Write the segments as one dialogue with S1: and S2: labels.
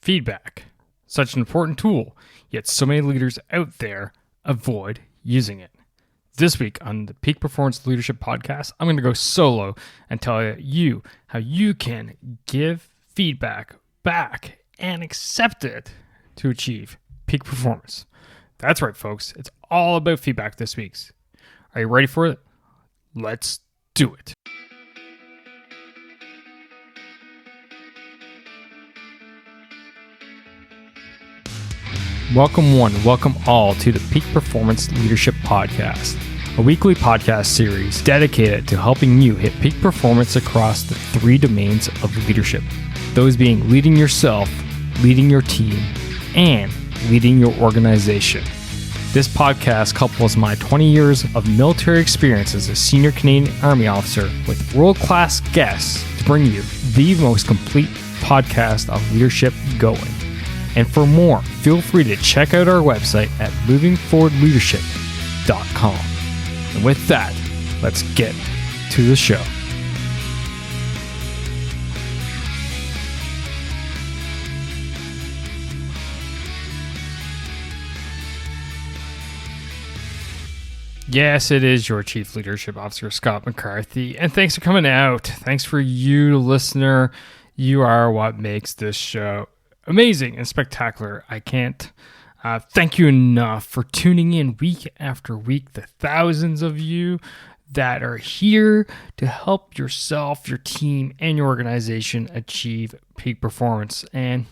S1: Feedback. Such an important tool, yet so many leaders out there avoid using it. This week on the Peak Performance Leadership Podcast, I'm going to go solo and tell you how you can give feedback back and accept it to achieve peak performance. That's right, folks. It's all about feedback this week. Are you ready for it? Let's do it. Welcome one, welcome all to the Peak Performance Leadership Podcast, a weekly podcast series dedicated to helping you hit peak performance across the three domains of leadership. Those being leading yourself, leading your team, and leading your organization. This podcast couples my 20 years of military experience as a senior Canadian Army officer with world-class guests to bring you the most complete podcast of leadership going. And for more, feel free to check out our website at movingforwardleadership.com. And with that, let's get to the show. Yes, it is your Chief Leadership Officer, Scott McCarthy. And thanks for coming out. Thanks for you, the listener. You are what makes this show amazing and spectacular. I can't thank you enough for tuning in week after week. The thousands of you that are here to help yourself, your team, and your organization achieve peak performance. And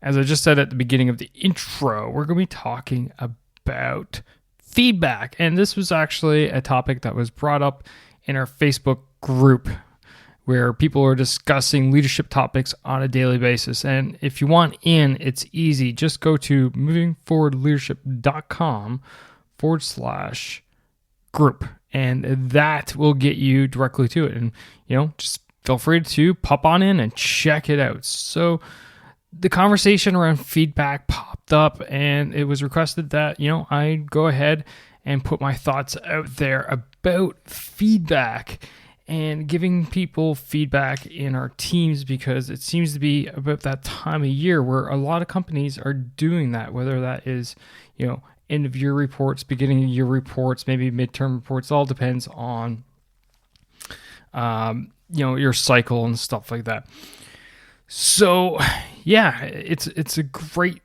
S1: as I just said at the beginning of the intro, we're going to be talking about feedback. And this was actually a topic that was brought up in our Facebook group, where people are discussing leadership topics on a daily basis. And if you want in, it's easy. Just go to movingforwardleadership.com/group, and that will get you directly to it. And, just feel free to pop on in and check it out. So the conversation around feedback popped up, and it was requested that, I go ahead and put my thoughts out there about feedback and giving people feedback in our teams, because it seems to be about that time of year where a lot of companies are doing that, whether that is, end of year reports, beginning of year reports, maybe midterm reports. All depends on, your cycle and stuff like that. So yeah, it's a great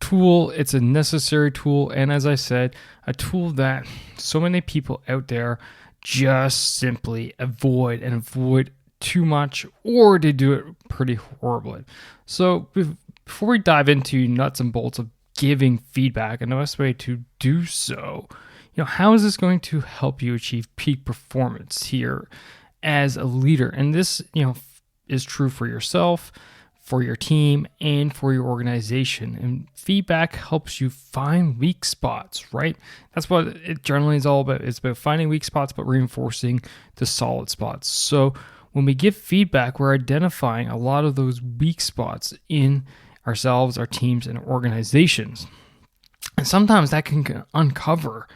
S1: tool. It's a necessary tool. And as I said, a tool that so many people out there just simply avoid too much, or they do it pretty horribly. So before we dive into nuts and bolts of giving feedback and the best way to do so, how is this going to help you achieve peak performance here as a leader? And this, is true for yourself, for your team, and for your organization. And feedback helps you find weak spots, right? That's what it generally is all about. It's about finding weak spots, but reinforcing the solid spots. So when we give feedback, we're identifying a lot of those weak spots in ourselves, our teams, and organizations. And sometimes that can uncover,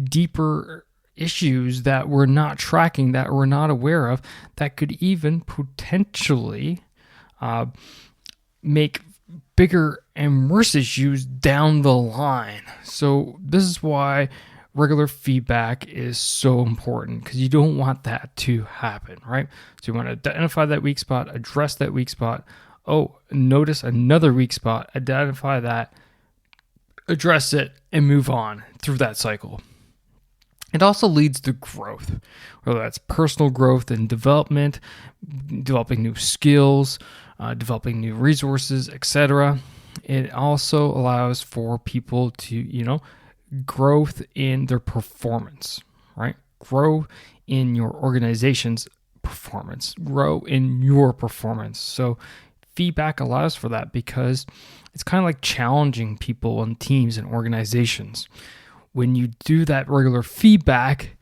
S1: deeper issues that we're not tracking, that we're not aware of, that could even potentially make bigger and worse issues down the line. So this is why regular feedback is so important, because you don't want that to happen, right? So you want to identify that weak spot, address that weak spot. Oh, notice another weak spot, identify that, address it, and move on through that cycle. It also leads to growth, whether that's personal growth and development, developing new skills, developing new resources, etc. It also allows for people to, growth in their performance, right? Grow in your organization's performance, grow in your performance. So feedback allows for that, because it's kind of like challenging people and teams and organizations. When you do that regular feedback,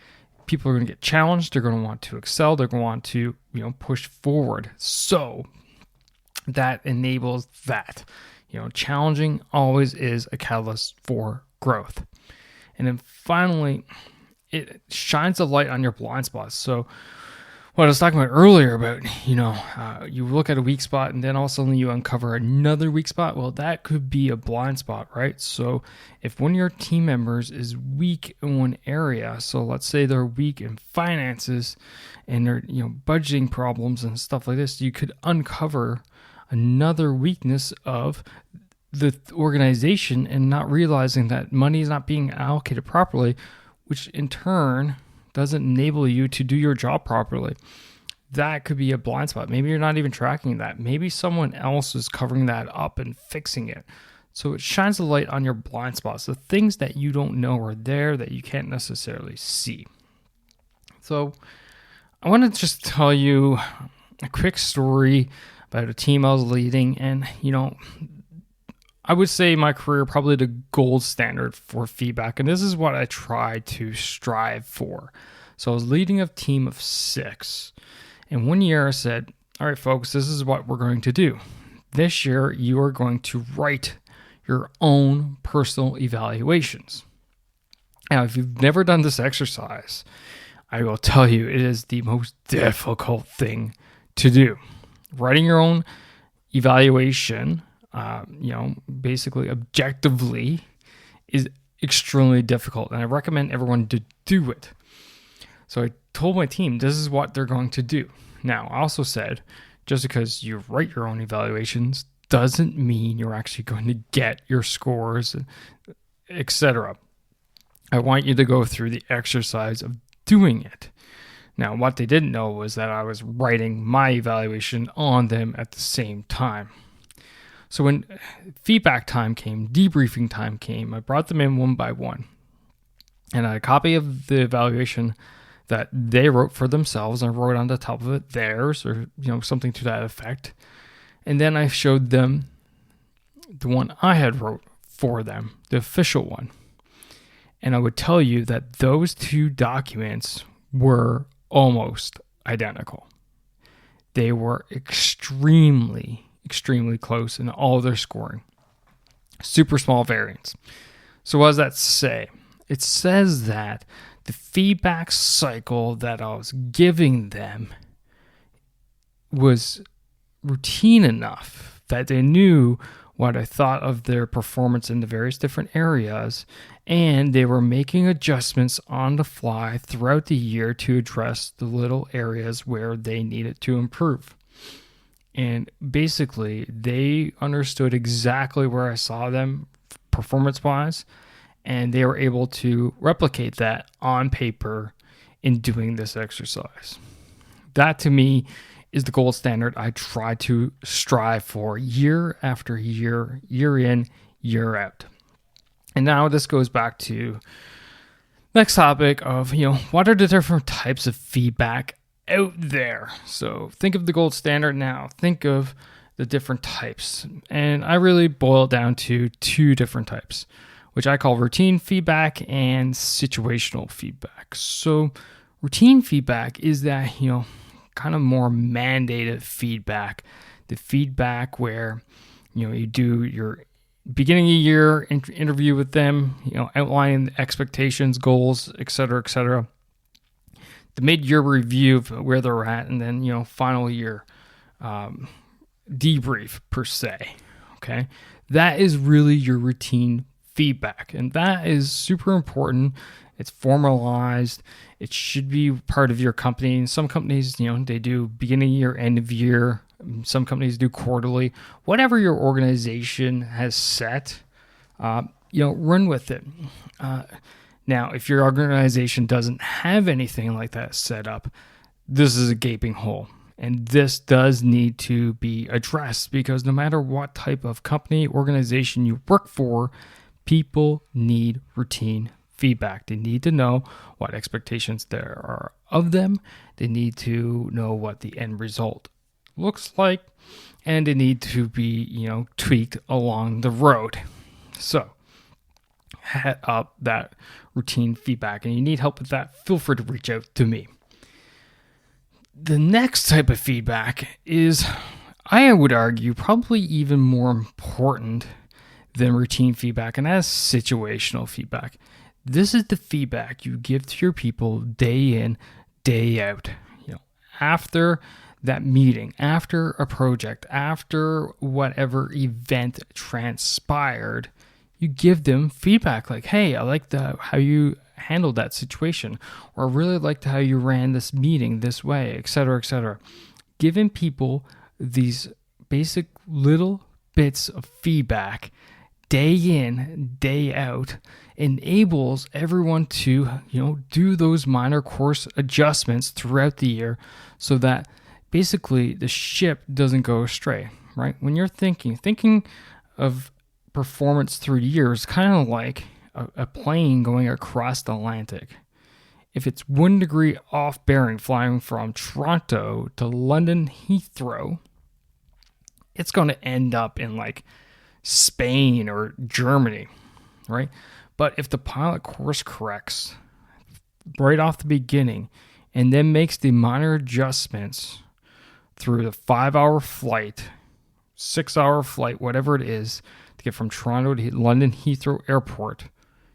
S1: people are going to get challenged. They're going to want to excel. They're going to want to, push forward. So that enables that. Challenging always is a catalyst for growth. And then finally, it shines a light on your blind spots. So what I was talking about earlier about, you look at a weak spot and then all of a sudden you uncover another weak spot. Well, that could be a blind spot, right? So if one of your team members is weak in one area, so let's say they're weak in finances and they're, budgeting problems and stuff like this, you could uncover another weakness of the organization and not realizing that money is not being allocated properly, which in turn doesn't enable you to do your job properly. That could be a blind spot. Maybe you're not even tracking that. Maybe someone else is covering that up and fixing it. So it shines a light on your blind spots, the things that you don't know are there that you can't necessarily see. So I want to just tell you a quick story about a team I was leading. And, I would say my career probably the gold standard for feedback. And this is what I try to strive for. So I was leading a team of 6. And one year I said, all right, folks, this is what we're going to do. This year, you are going to write your own personal evaluations. Now, if you've never done this exercise, I will tell you it is the most difficult thing to do. Writing your own evaluation, basically objectively, is extremely difficult. And I recommend everyone to do it. So I told my team, this is what they're going to do. Now, I also said, just because you write your own evaluations doesn't mean you're actually going to get your scores, etc. I want you to go through the exercise of doing it. Now, what they didn't know was that I was writing my evaluation on them at the same time. So when feedback time came, debriefing time came, I brought them in one by one. And I had a copy of the evaluation that they wrote for themselves. I wrote on the top of it theirs, or something to that effect. And then I showed them the one I had wrote for them, the official one. And I would tell you that those two documents were almost identical. They were extremely close in all of their scoring. Super small variance. So what does that say? It says that the feedback cycle that I was giving them was routine enough that they knew what I thought of their performance in the various different areas, and they were making adjustments on the fly throughout the year to address the little areas where they needed to improve. And basically, they understood exactly where I saw them performance-wise, and they were able to replicate that on paper in doing this exercise. That, to me, is the gold standard I try to strive for year after year, year in, year out. And now this goes back to next topic of, what are the different types of feedback out there? So think of the gold standard now. Think of the different types. And I really boil it down to 2 different types, which I call routine feedback and situational feedback. So routine feedback is that, kind of more mandated feedback. The feedback where, you do your beginning of year interview with them, outlining expectations, goals, et cetera, et cetera. The mid-year review of where they're at, and then, final year debrief per se. Okay. That is really your routine feedback. And that is super important. It's formalized. It should be part of your company. And some companies, they do beginning of year, end of year. Some companies do quarterly. Whatever your organization has set, run with it. Now, if your organization doesn't have anything like that set up, this is a gaping hole. And this does need to be addressed, because no matter what type of company, organization you work for, people need routine feedback. They need to know what expectations there are of them. They need to know what the end result looks like, and they need to be, tweaked along the road. So head up that routine feedback, and you need help with that, feel free to reach out to me. The next type of feedback is, I would argue, probably even more important than routine feedback, and that's situational feedback. This is the feedback you give to your people day in, day out. after that meeting, after a project, after whatever event transpired, you give them feedback like, hey, I like how you handled that situation, or I really liked how you ran this meeting this way, etc., etc. Giving people these basic little bits of feedback day in, day out enables everyone to, do those minor course adjustments throughout the year so that basically the ship doesn't go astray, right? When you're thinking of performance through the year is kind of like a plane going across the Atlantic. If it's 1 degree off bearing flying from Toronto to London Heathrow, it's going to end up in like Spain or Germany, right? But if the pilot course corrects right off the beginning and then makes the minor adjustments through the 5-hour flight, 6-hour flight, whatever it is, to get from Toronto to London Heathrow Airport,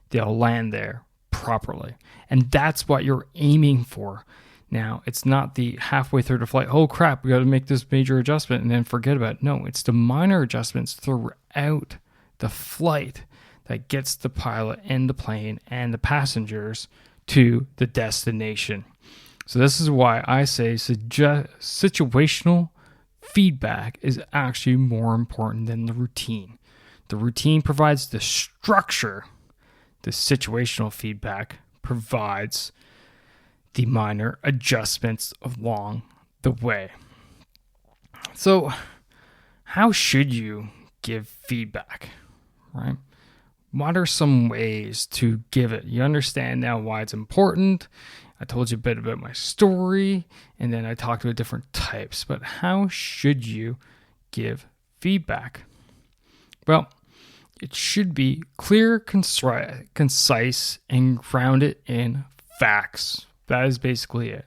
S1: they'll land there properly. And that's what you're aiming for. Now, it's not the halfway through the flight, oh crap, we got to make this major adjustment and then forget about it. No, it's the minor adjustments throughout the flight that gets the pilot and the plane and the passengers to the destination. So this is why I say situational feedback is actually more important than the routine. The routine provides the structure. The situational feedback provides the minor adjustments along the way. So how should you give feedback, right? What are some ways to give it? You understand now why it's important. I told you a bit about my story, and then I talked about different types. But how should you give feedback? Well, it should be clear, concise, and grounded in facts. That is basically it,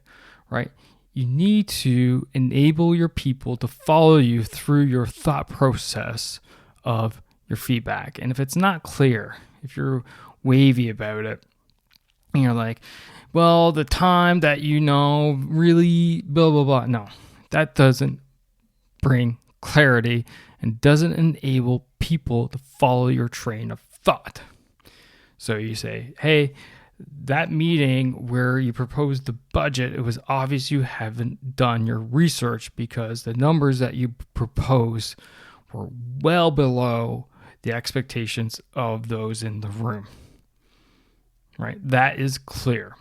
S1: right? You need to enable your people to follow you through your thought process of your feedback. And if it's not clear, if you're wavy about it, and you're like, well, the time that really blah, blah, blah. No, that doesn't bring clarity and doesn't enable people to follow your train of thought. So you say, hey, that meeting where you proposed the budget, it was obvious you haven't done your research because the numbers that you proposed were well below the expectations of those in the room. Right? That is clear.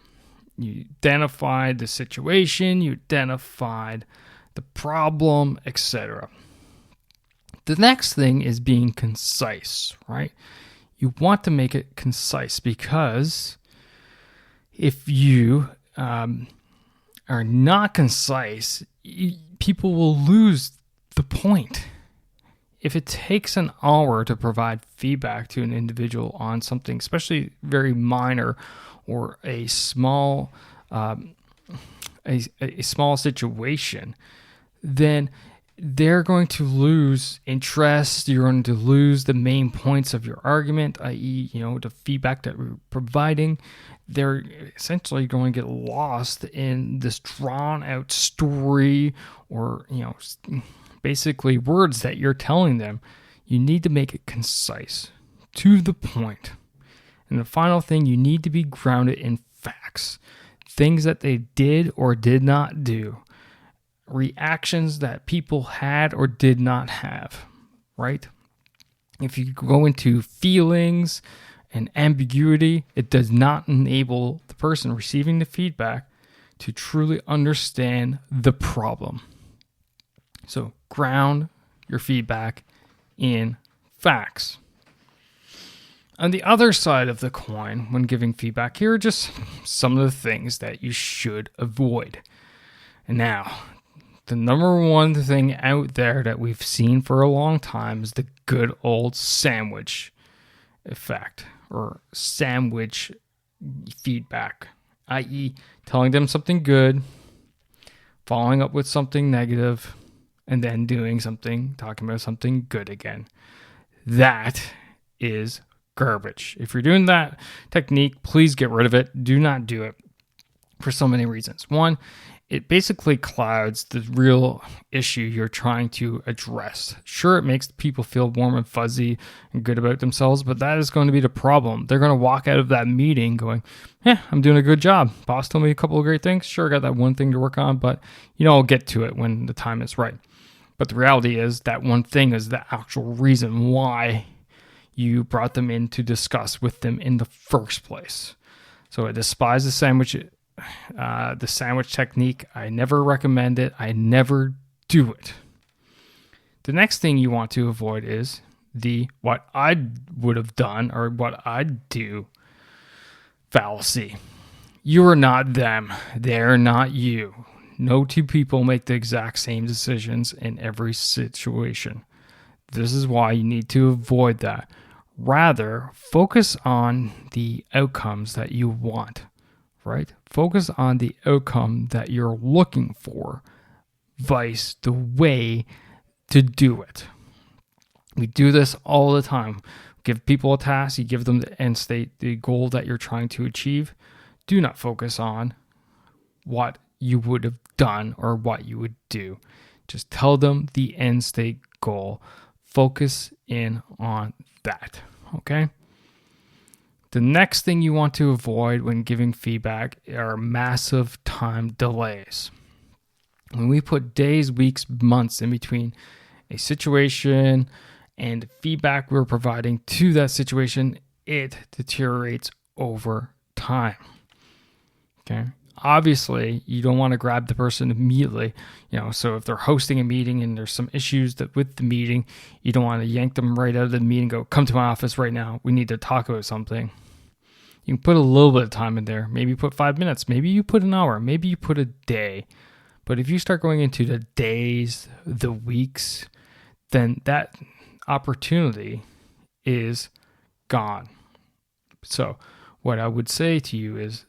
S1: You identified the situation, you identified the problem, etc. The next thing is being concise, right? You want to make it concise because if you are not concise, people will lose the point. If it takes an hour to provide feedback to an individual on something, especially very minor or a small small situation, then they're going to lose interest. You're going to lose the main points of your argument, i.e., the feedback that we're providing. They're essentially going to get lost in this drawn out story or, basically words that you're telling them. You need to make it concise, to the point. And the final thing, you need to be grounded in facts. Things that they did or did not do. Reactions that people had or did not have, right? If you go into feelings and ambiguity, it does not enable the person receiving the feedback to truly understand the problem. So ground your feedback in facts. On the other side of the coin, when giving feedback, here are just some of the things that you should avoid. And now, the number one thing out there that we've seen for a long time is the good old sandwich effect or sandwich feedback, i.e., telling them something good, following up with something negative, and then talking about something good again. That is garbage. If you're doing that technique, please get rid of it. Do not do it for so many reasons. One, it basically clouds the real issue you're trying to address. Sure, it makes people feel warm and fuzzy and good about themselves, but that is going to be the problem. They're going to walk out of that meeting going, I'm doing a good job. Boss told me a couple of great things. Sure, I got that one thing to work on, but I'll get to it when the time is right. But the reality is that one thing is the actual reason why you brought them in to discuss with them in the first place. So I despise the sandwich technique. I never recommend it. I never do it. The next thing you want to avoid is the what I would have done or what I'd do fallacy. You are not them. They're not you. No two people make the exact same decisions in every situation. This is why you need to avoid that. Rather, focus on the outcomes that you want, right? Focus on the outcome that you're looking for, vice the way to do it. We do this all the time. Give people a task, you give them the end state, the goal that you're trying to achieve. Do not focus on what you would have done or what you would do. Just tell them the end state goal. Focus in on that, okay? The next thing you want to avoid when giving feedback are massive time delays. When we put days, weeks, months in between a situation and feedback we're providing to that situation, it deteriorates over time, okay? Obviously, you don't want to grab the person immediately, so if they're hosting a meeting and there's some issues with the meeting, you don't want to yank them right out of the meeting and go, come to my office right now. We need to talk about something. You can put a little bit of time in there. Maybe you put 5 minutes. Maybe you put an hour. Maybe you put a day. But if you start going into the days, the weeks, then that opportunity is gone. So what I would say to you is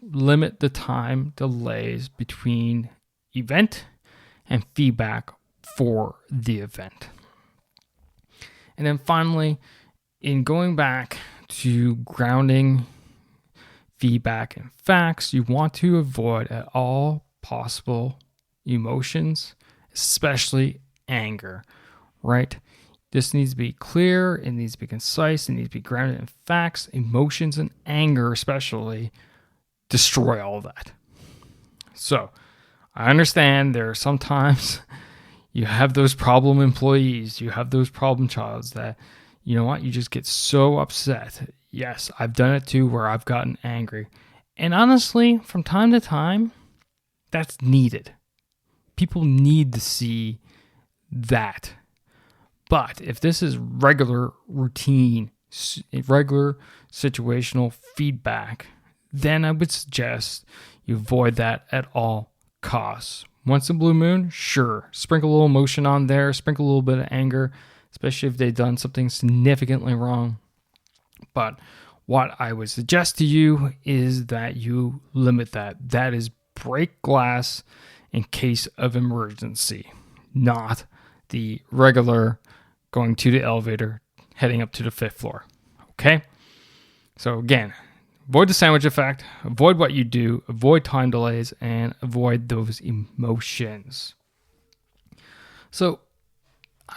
S1: limit the time delays between event and feedback for the event. And then finally, in going back to grounding feedback and facts, you want to avoid at all possible emotions, especially anger, right? This needs to be clear, it needs to be concise, it needs to be grounded in facts. Emotions and anger especially destroy all of that. So I understand there are sometimes you have those problem employees, you have those problem childs that, you just get so upset. Yes, I've done it too where I've gotten angry. And honestly, from time to time, that's needed. People need to see that. But if this is regular routine, regular situational feedback, then I would suggest you avoid that at all costs. Once in a blue moon, sure, sprinkle a little emotion on there, sprinkle a little bit of anger, especially if they've done something significantly wrong. But what I would suggest to you is that you limit that. That is break glass in case of emergency, not the regular going to the elevator, heading up to the 5th floor. Okay? So again, avoid the sandwich effect, avoid what you do, avoid time delays, and avoid those emotions. So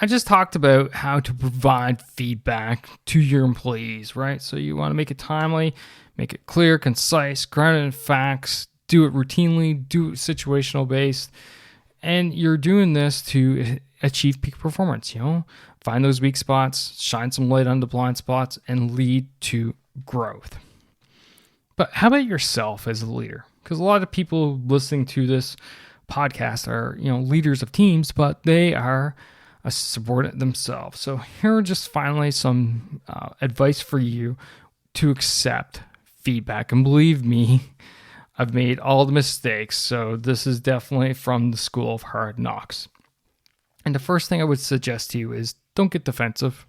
S1: I just talked about how to provide feedback to your employees, right? So you want to make it timely, make it clear, concise, grounded in facts, do it routinely, do it situational based, and you're doing this to achieve peak performance, find those weak spots, shine some light on the blind spots, and lead to growth. But how about yourself as a leader? Because a lot of people listening to this podcast are, leaders of teams, but they are a subordinate themselves. So here are just finally some advice for you to accept feedback. And believe me, I've made all the mistakes. So this is definitely from the school of hard knocks. And the first thing I would suggest to you is don't get defensive.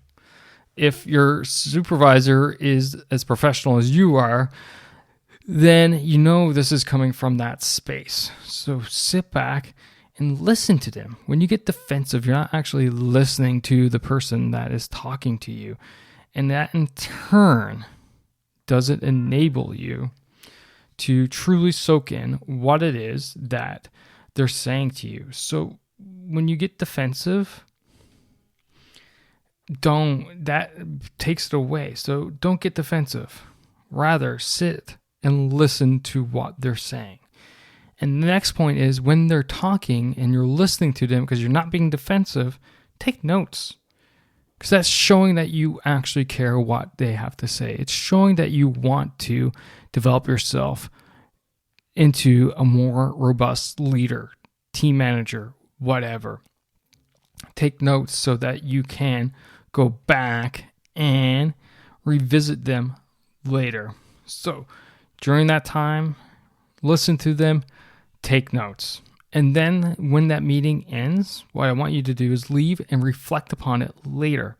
S1: If your supervisor is as professional as you are, then this is coming from that space. So sit back and listen to them. When you get defensive, you're not actually listening to the person that is talking to you. And that in turn doesn't enable you to truly soak in what it is that they're saying to you. So when you get defensive, that takes it away. So don't get defensive. Rather, sit and listen to what they're saying. And the next point is when they're talking and you're listening to them because you're not being defensive, take notes. Because that's showing that you actually care what they have to say. It's showing that you want to develop yourself into a more robust leader, team manager, whatever. Take notes so that you can go back and revisit them later. So during that time, listen to them, take notes. And then when that meeting ends, what I want you to do is leave and reflect upon it later.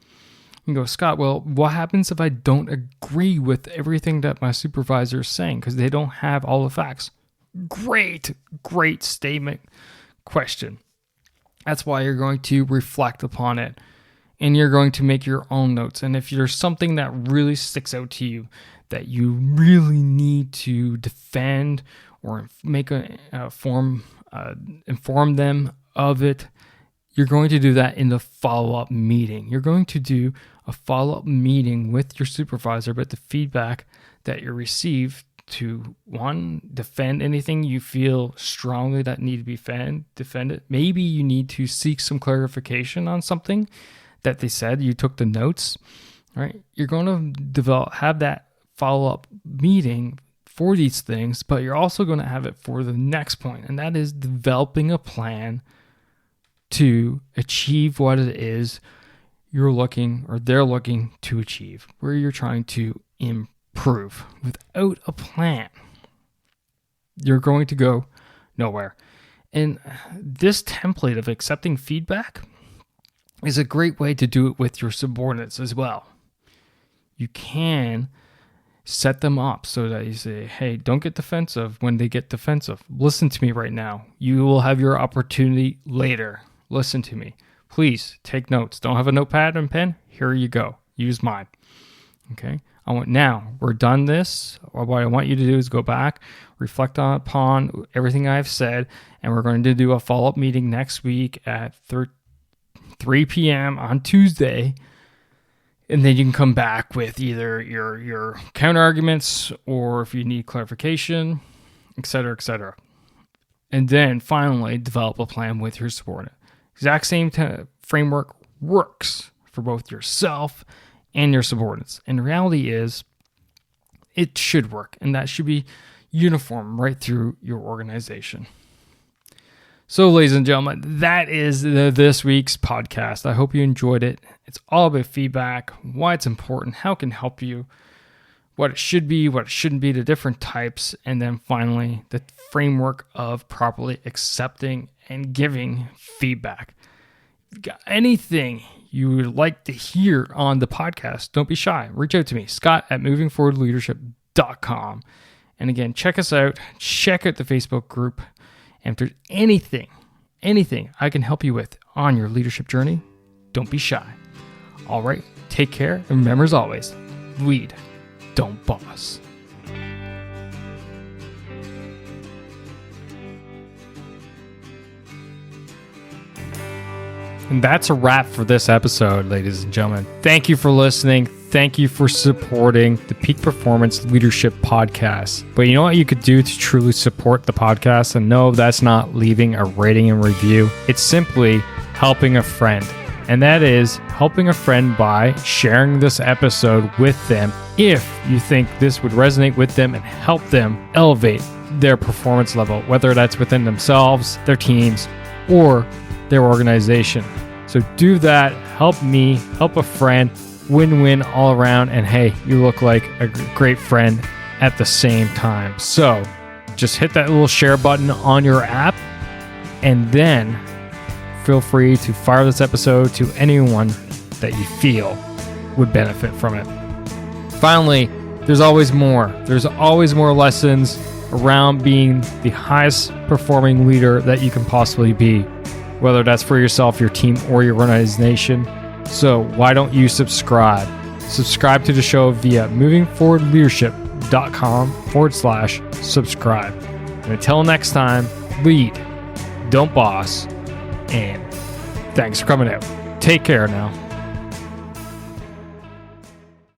S1: You go, Scott, well, what happens if I don't agree with everything that my supervisor is saying because they don't have all the facts? Great statement, question. That's why you're going to reflect upon it and you're going to make your own notes. And if there's something that really sticks out to you that you really need to defend or make inform them of it, you're going to do that in the follow-up meeting. You're going to do a follow-up meeting with your supervisor about the feedback that you received to, one, defend anything you feel strongly that need to be defended. Maybe you need to seek some clarification on something that they said. You took the notes, right? You're going to have that follow-up meeting for these things, but you're also going to have it for the next point, and that is developing a plan to achieve what it is they're looking to achieve, where you're trying to improve. Without a plan, you're going to go nowhere. And this template of accepting feedback is a great way to do it with your subordinates as well. You can set them up so that you say, hey, don't get defensive when they get defensive. Listen to me right now. You will have your opportunity later. Listen to me. Please take notes. Don't have a notepad and pen? Here you go. Use mine. Okay? Now, we're done this. What I want you to do is go back, reflect upon everything I've said, and we're going to do a follow-up meeting next week at 3 p.m. on Tuesday. And then you can come back with either your counter arguments or if you need clarification, et cetera, et cetera. And then finally, develop a plan with your subordinate. Exact same framework works for both yourself and your subordinates. And the reality is, it should work, and that should be uniform right through your organization. So, ladies and gentlemen, that is this week's podcast. I hope you enjoyed it. It's all about feedback, why it's important, how it can help you, what it should be, what it shouldn't be, the different types, and then finally, the framework of properly accepting and giving feedback. If you got anything you would like to hear on the podcast, don't be shy. Reach out to me, scott@movingforwardleadership.com. And again, check us out. Check out the Facebook group. And if there's anything I can help you with on your leadership journey, don't be shy. All right, take care. And remember, as always, lead, don't boss. And that's a wrap for this episode, ladies and gentlemen. Thank you for listening. Thank you for supporting the Peak Performance Leadership Podcast. But you know what you could do to truly support the podcast? And no, that's not leaving a rating and review. It's simply helping a friend. And that is helping a friend by sharing this episode with them if you think this would resonate with them and help them elevate their performance level, whether that's within themselves, their teams, or their organization. So do that. Help me, help a friend. Win-win all around, and hey, you look like a great friend at the same time. So just hit that little share button on your app, and then feel free to fire this episode to anyone that you feel would benefit from it. Finally, there's always more. There's always more lessons around being the highest performing leader that you can possibly be, whether that's for yourself, your team, or your organization. So why don't you subscribe? Subscribe to the show via movingforwardleadership.com. leadingwithjeff.com/subscribe. And until next time, lead, don't boss, and thanks for coming out. Take care now.